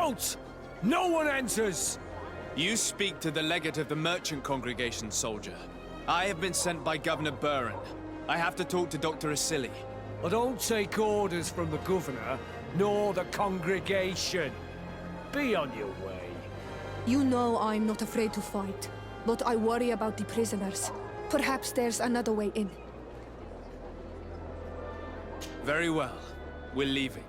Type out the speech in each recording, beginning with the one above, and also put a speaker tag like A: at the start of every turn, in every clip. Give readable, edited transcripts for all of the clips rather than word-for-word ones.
A: Halt! No one enters!
B: You speak to the legate of the merchant congregation, soldier. I have been sent by Governor Buren. I have to talk to Doctor Asili.
A: I don't take orders from the governor, nor the congregation. Be on your way.
C: You know I'm not afraid to fight, but I worry about the prisoners. Perhaps there's another way in.
B: Very well. We're leaving.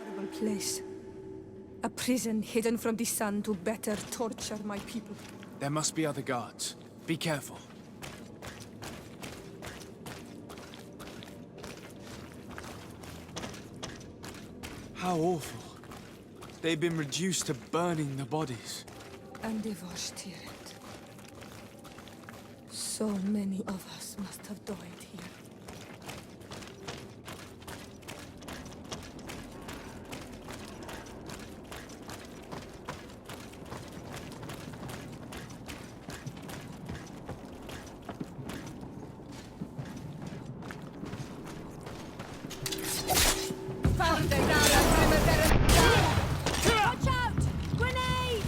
C: Horrible place. A prison hidden from the sun to better torture my people.
B: There must be other guards. Be careful. How awful. They've been reduced to burning the bodies.
C: And devastated. So many of us must have died here.
D: Watch out! Grenade!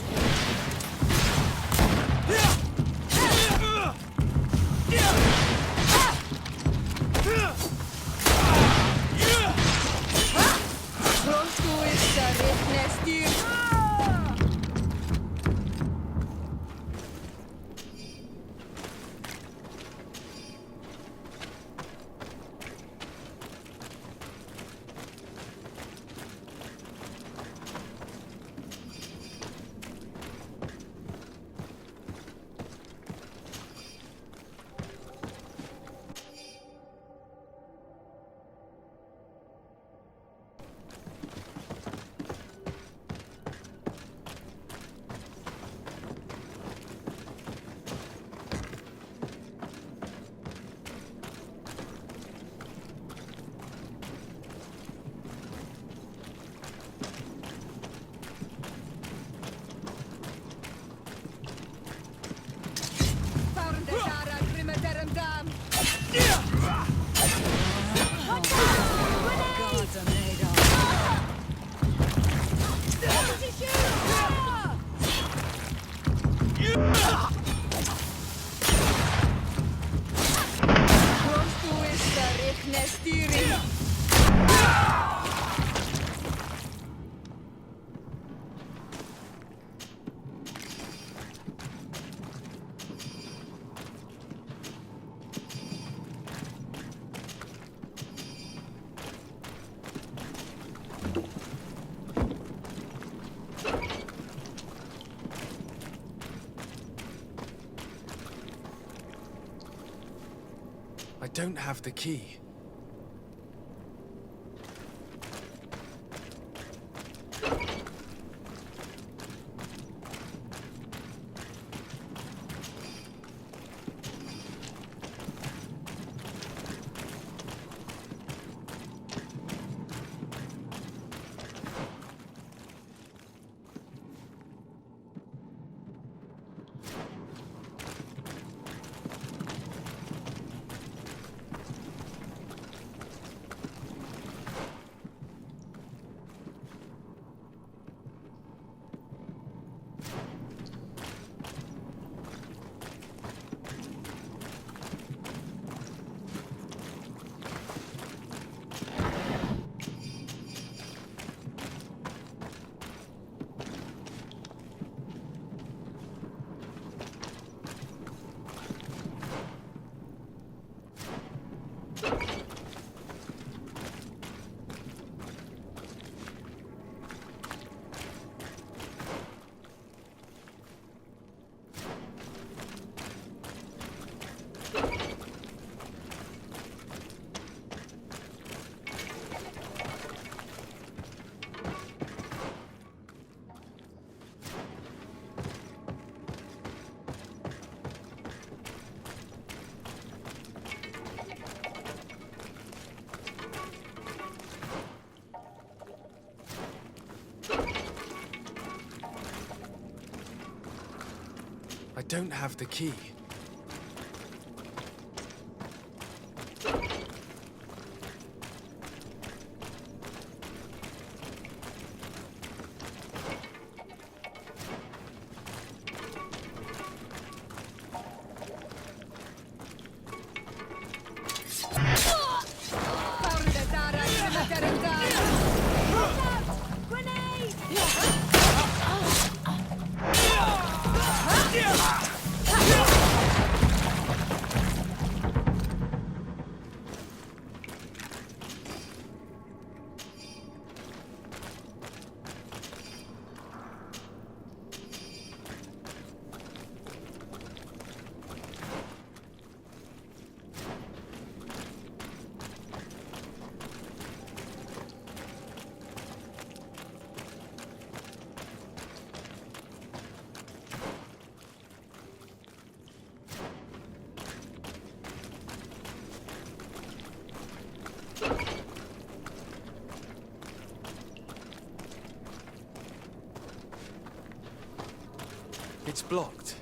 B: I don't have the key. I don't have the key. It's blocked.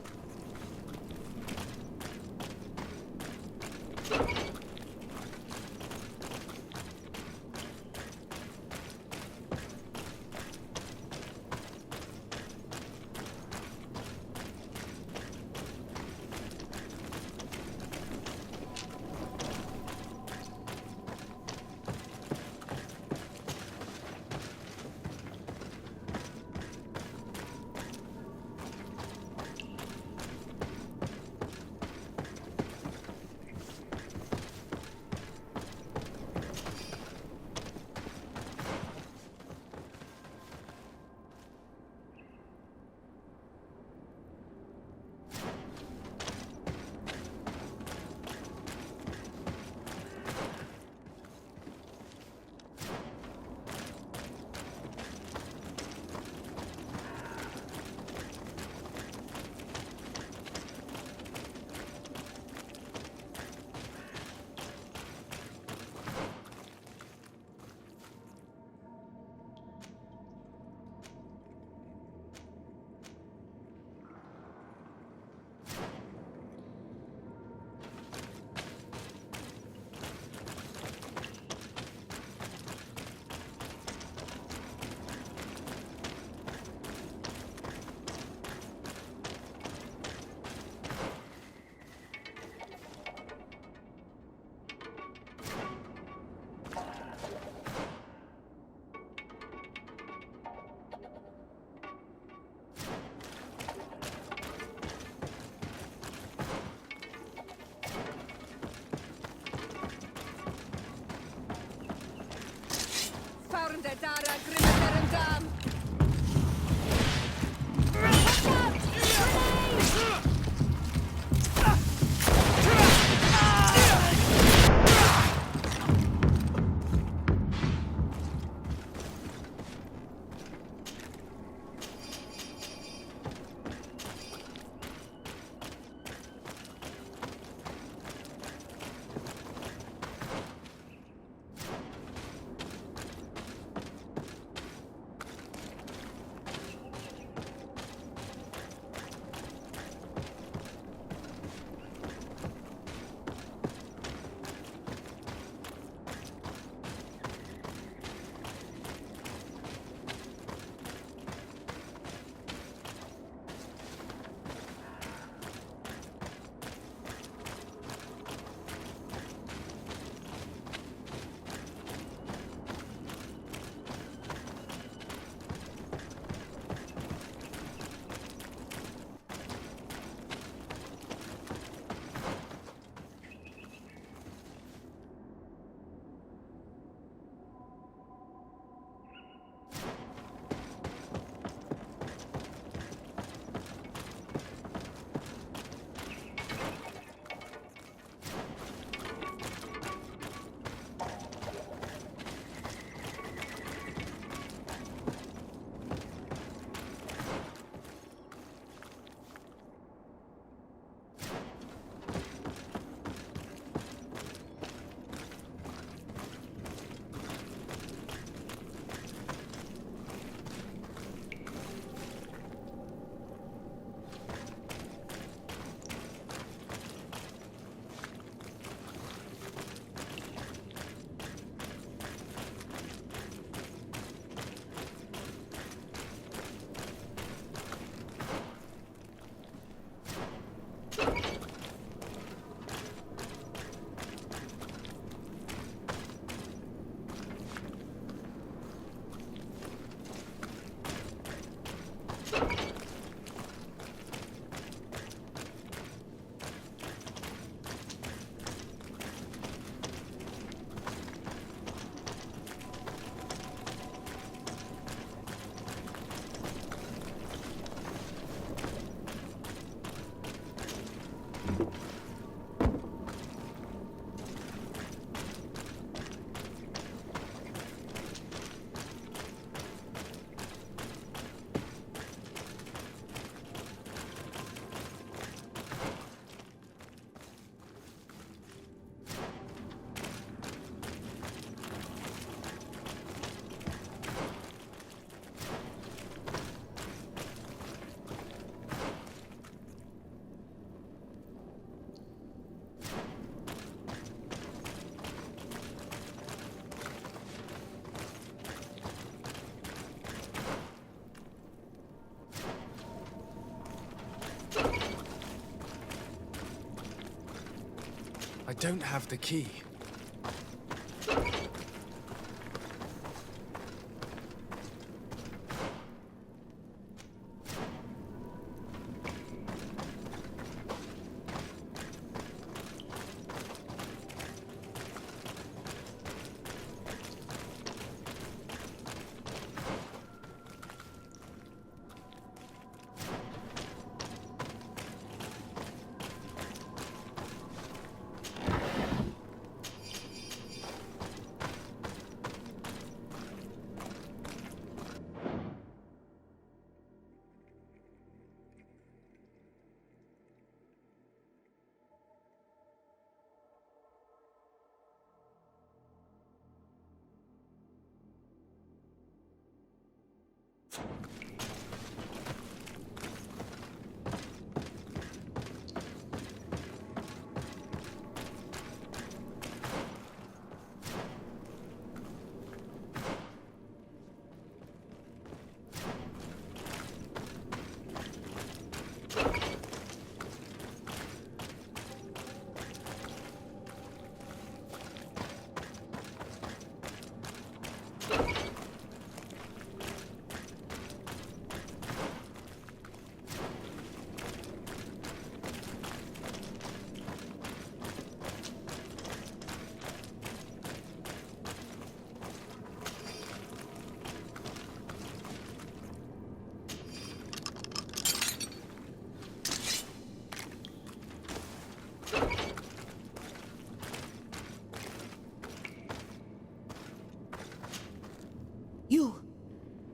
B: don't have the key.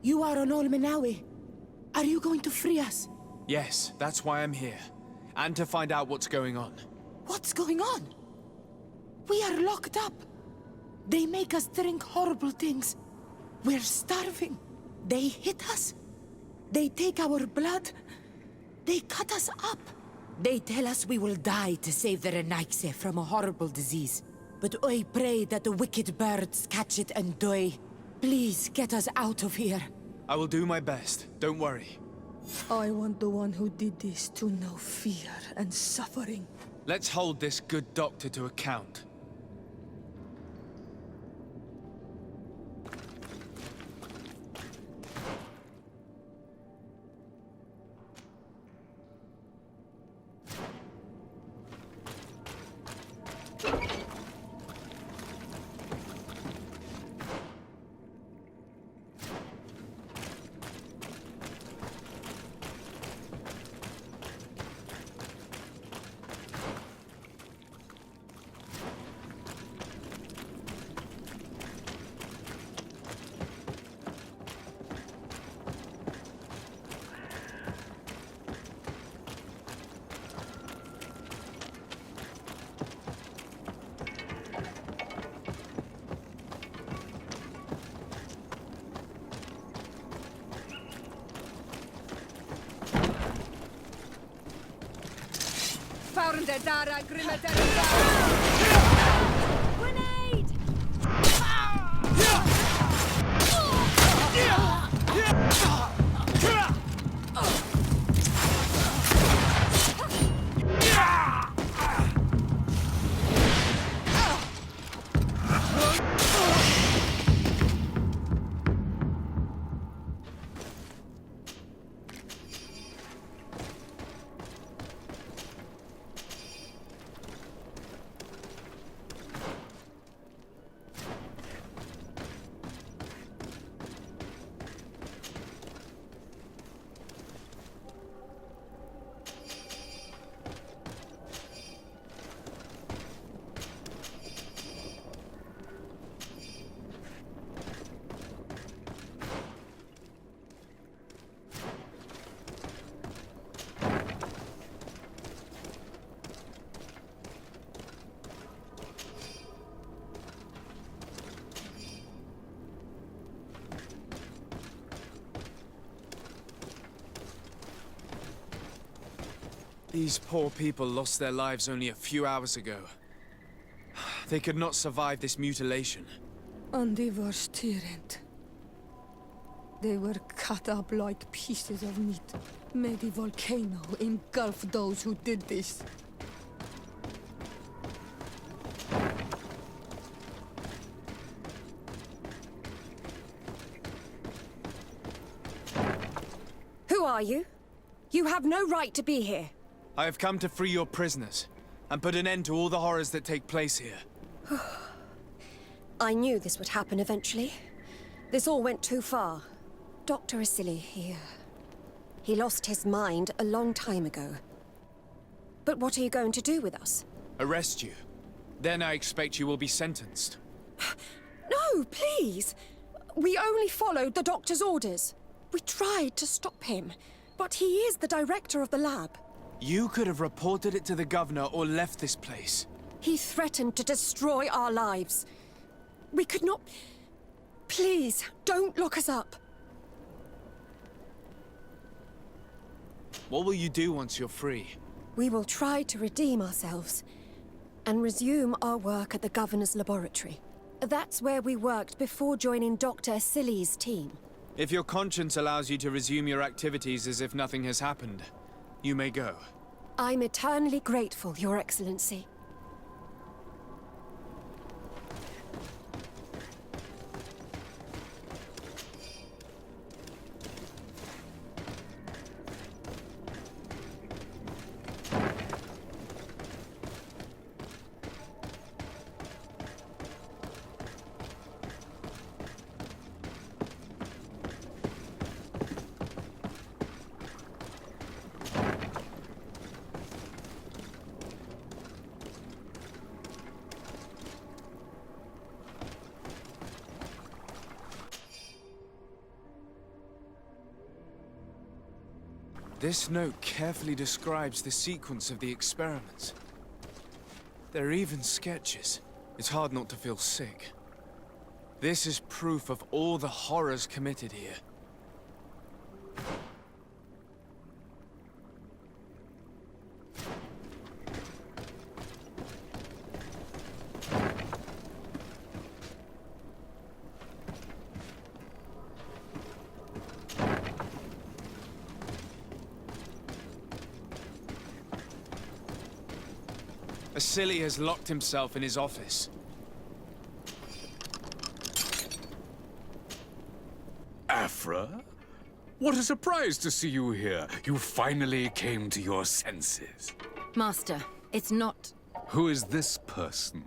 E: You are on Olmenawi. Are you going to free us?
B: Yes, that's why I'm here. And to find out what's going on.
E: What's going on? We are locked up. They make us drink horrible things. We're starving. They hit us. They take our blood. They cut us up. They tell us we will die to save the Renaigse from a horrible disease. But I pray that the wicked birds catch it and die. Please get us out of here.
B: I will do my best. Don't worry.
C: I want the one who did this to know fear and suffering.
B: Let's hold this good doctor to account.
D: Grenade!
B: These poor people lost their lives only a few hours ago. They could not survive this mutilation.
C: And they were tyrant. They were cut up like pieces of meat. May the volcano engulf those who did this.
D: are you? You have no right to be here.
B: I have come to free your prisoners, and put an end to all the horrors that take place here.
D: I knew this would happen eventually. This all went too far. Dr. Asili, he lost his mind a long time ago. But what are you going to do with us?
B: Arrest you. Then I expect you will be sentenced.
D: No, please! We only followed the doctor's orders. We tried to stop him, but he is the director of the lab.
B: You could have reported it to the governor or left this place.
D: He threatened to destroy our lives. We could not... Please, don't lock us up.
B: What will you do once you're free?
D: We will try to redeem ourselves and resume our work at the governor's laboratory. That's where we worked before joining Dr. Asili's team.
B: If your conscience allows you to resume your activities as if nothing has happened, you may go.
D: I'm eternally grateful, Your Excellency.
B: This note carefully describes the sequence of the experiments. There are even sketches. It's hard not to feel sick. This is proof of all the horrors committed here. Asili has locked himself in his office.
F: Afra? What a surprise to see you here. You finally came to your senses.
D: Master, it's not...
F: Who is this person?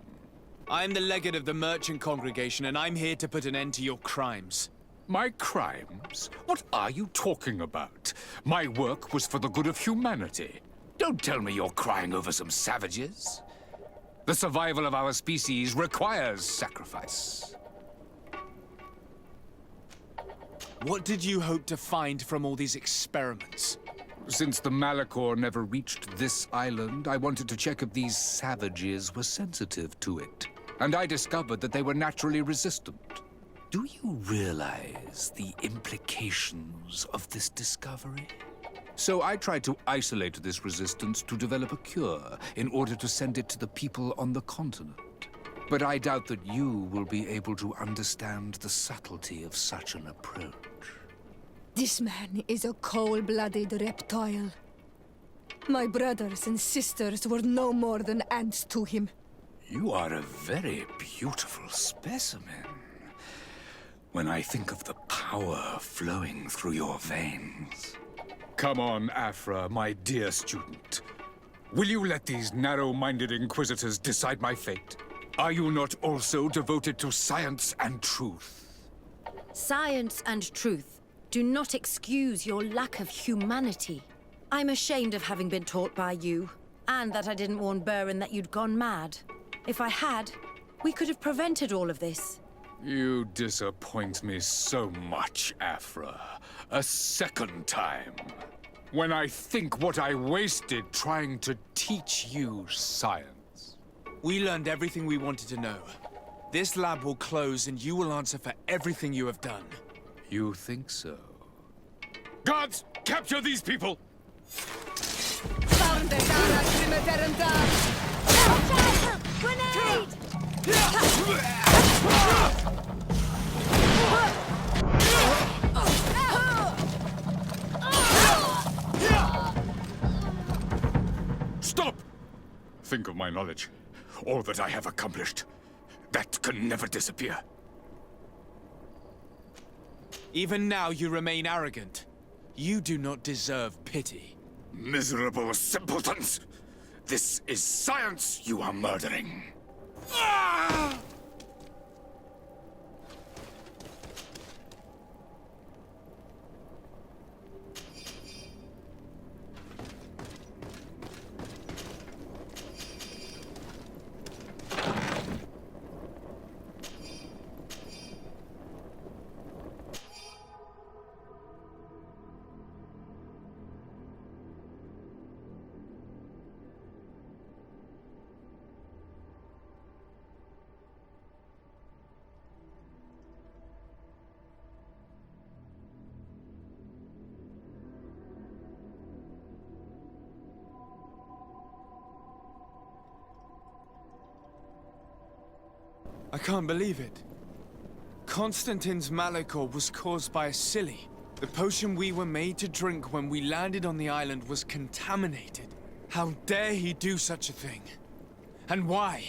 B: I'm the legate of the merchant congregation, and I'm here to put an end to your crimes.
F: My crimes? What are you talking about? My work was for the good of humanity. Don't tell me you're crying over some savages. The survival of our species requires sacrifice.
B: What did you hope to find from all these experiments?
F: Since the Malachor never reached this island, I wanted to check if these savages were sensitive to it. And I discovered that they were naturally resistant. Do you realize the implications of this discovery? So I tried to isolate this resistance to develop a cure in order to send it to the people on the continent. But I doubt that you will be able to understand the subtlety of such an approach.
C: This man is a cold-blooded reptile. My brothers and sisters were no more than ants to him.
F: You are a very beautiful specimen. When I think of the power flowing through your veins. Come on, Afra, my dear student. Will you let these narrow-minded inquisitors decide my fate? Are you not also devoted to science and truth?
D: Science and truth do not excuse your lack of humanity. I'm ashamed of having been taught by you, and that I didn't warn Burin that you'd gone mad. If I had, we could have prevented all of this.
F: You disappoint me so much, Afra. A second time. When I think what I wasted trying to teach you science.
B: We learned everything we wanted to know. This lab will close and you will answer for everything you have done.
F: You think so? Guards, capture these people!
D: Grenade!
F: Stop! Think of my knowledge. All that I have accomplished. That can never disappear.
B: Even now you remain arrogant. You do not deserve pity.
G: Miserable simpletons! This is science you are murdering.
B: I can't believe it. Constantine's malachor was caused by Asili. The potion we were made to drink when we landed on the island was contaminated. How dare he do such a thing? And why?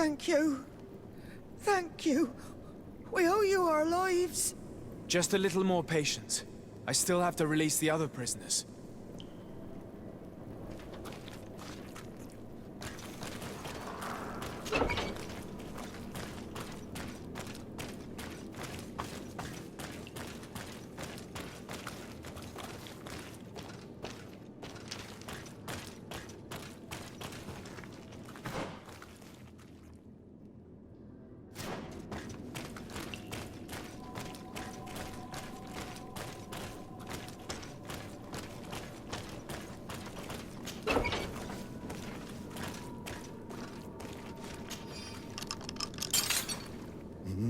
E: Thank you. Thank you. We owe you our lives.
B: Just a little more patience. I still have to release the other prisoners.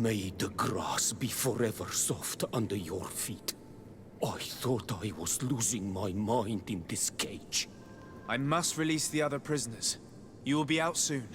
H: May the grass be forever soft under your feet. I thought I was losing my mind in this cage.
B: I must release the other prisoners. You will be out soon.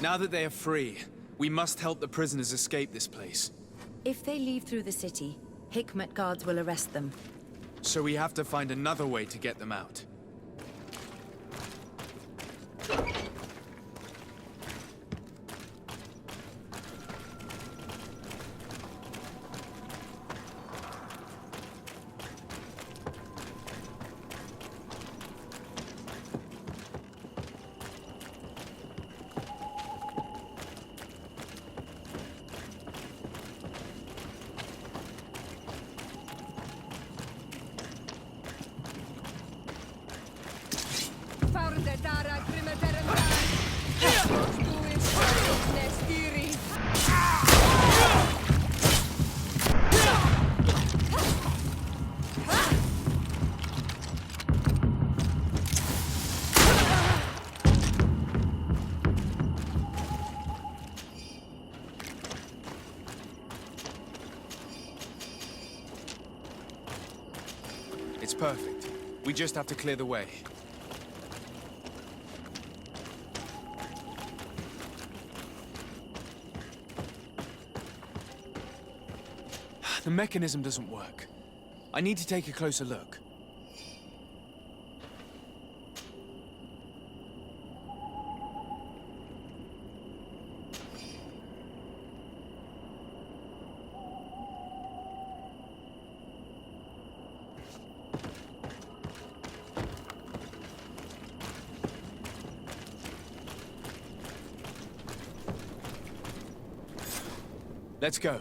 B: Now that they are free, we must help the prisoners escape this place.
D: If they leave through the city, Hikmet guards will arrest them.
B: So we have to find another way to get them out. Perfect. We just have to clear the way. The mechanism doesn't work. I need to take a closer look. Let's go.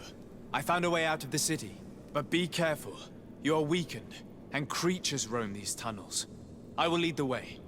B: I found a way out of the city. But be careful. You are weakened, and creatures roam these tunnels. I will lead the way.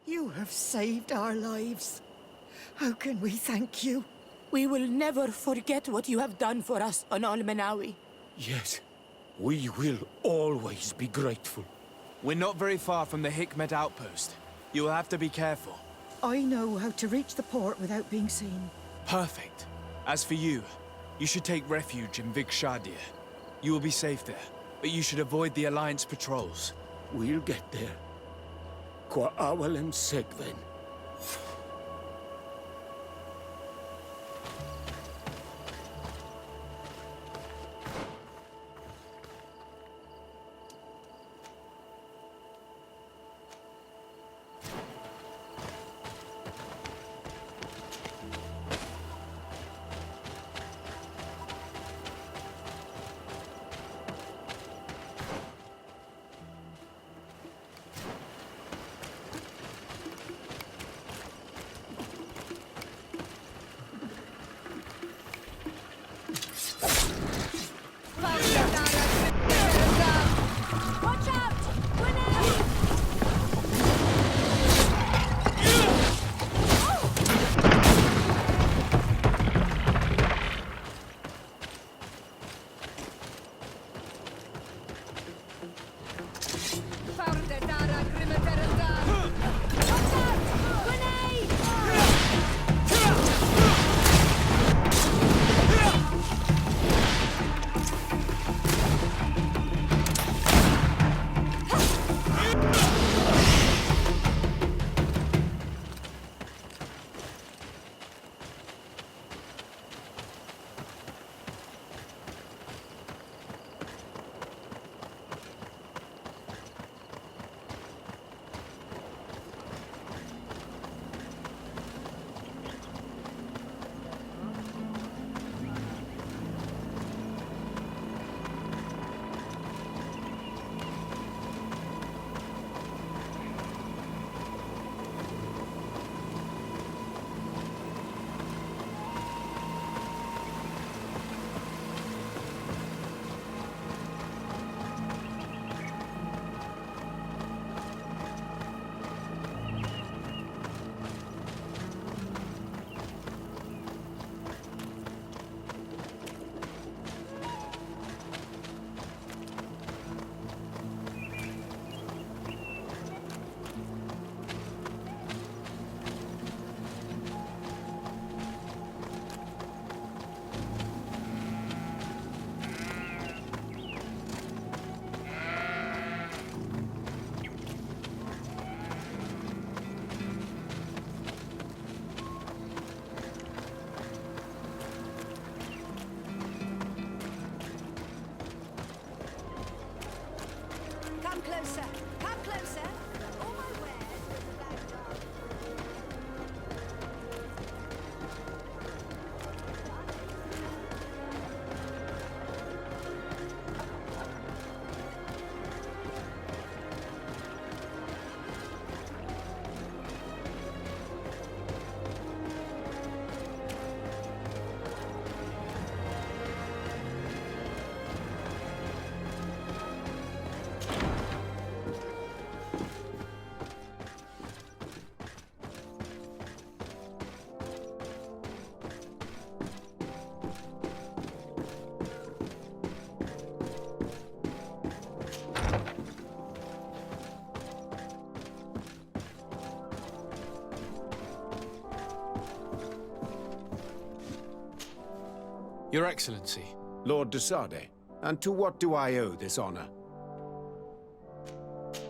E: You have saved our lives. How can we thank you? We will never forget what you have done for us on Almenawi.
H: Yes, we will always be grateful.
B: We're not very far from the Hikmet outpost. You'll have to be careful.
E: I know how to reach the port without being seen.
B: Perfect. As for you, you should take refuge in Vikshadir. You will be safe there, but you should avoid the Alliance patrols.
H: We'll get there. Qua awalem segven.
D: Watch out! Grenade! Watch out! Grenade! Come closer! Come closer! All my wares with the backdrop.
B: Your Excellency.
I: Lord DeSardet, and to what do I owe this honor?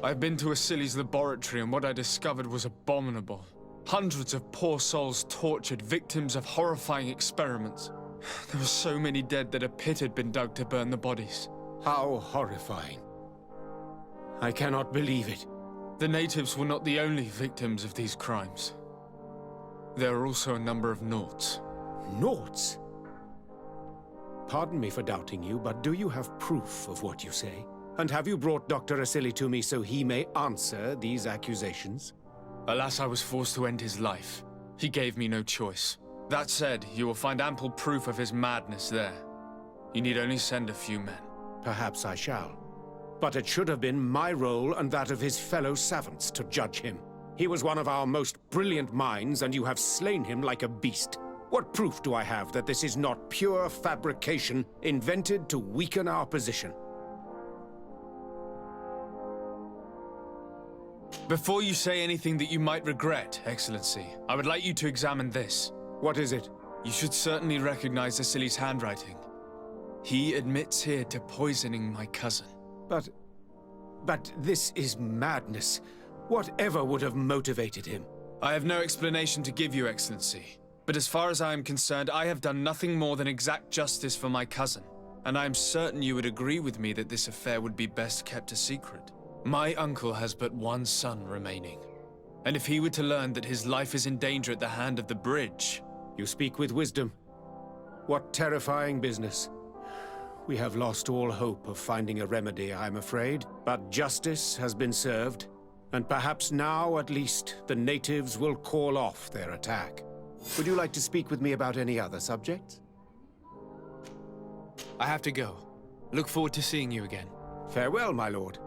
B: I've been to Asili's laboratory and what I discovered was abominable. Hundreds of poor souls tortured, victims of horrifying experiments. There were so many dead that a pit had been dug to burn the bodies.
I: How horrifying. I cannot believe it.
B: The natives were not the only victims of these crimes. There are also a number of Nauts.
I: Nauts? Pardon me for doubting you, but do you have proof of what you say? And have you brought Dr. Asili to me so he may answer these accusations?
B: Alas, I was forced to end his life. He gave me no choice. That said, you will find ample proof of his madness there. You need only send a few men.
I: Perhaps I shall. But it should have been my role and that of his fellow savants to judge him. He was one of our most brilliant minds, and you have slain him like a beast. What proof do I have that this is not pure fabrication invented to weaken our position?
B: Before you say anything that you might regret, Excellency, I would like you to examine this.
I: What is it?
B: You should certainly recognize Asili's handwriting. He admits here to poisoning my cousin.
I: But this is madness. Whatever would have motivated him?
B: I have no explanation to give you, Excellency. But as far as I am concerned, I have done nothing more than exact justice for my cousin. And I am certain you would agree with me that this affair would be best kept a secret. My uncle has but one son remaining. And if he were to learn that his life is in danger at the hand of the bridge...
I: You speak with wisdom. What terrifying business. We have lost all hope of finding a remedy, I'm afraid. But justice has been served, and perhaps now, at least, the natives will call off their attack. Would you like to speak with me about any other subjects?
B: I have to go. Look forward to seeing you again.
I: Farewell, my lord.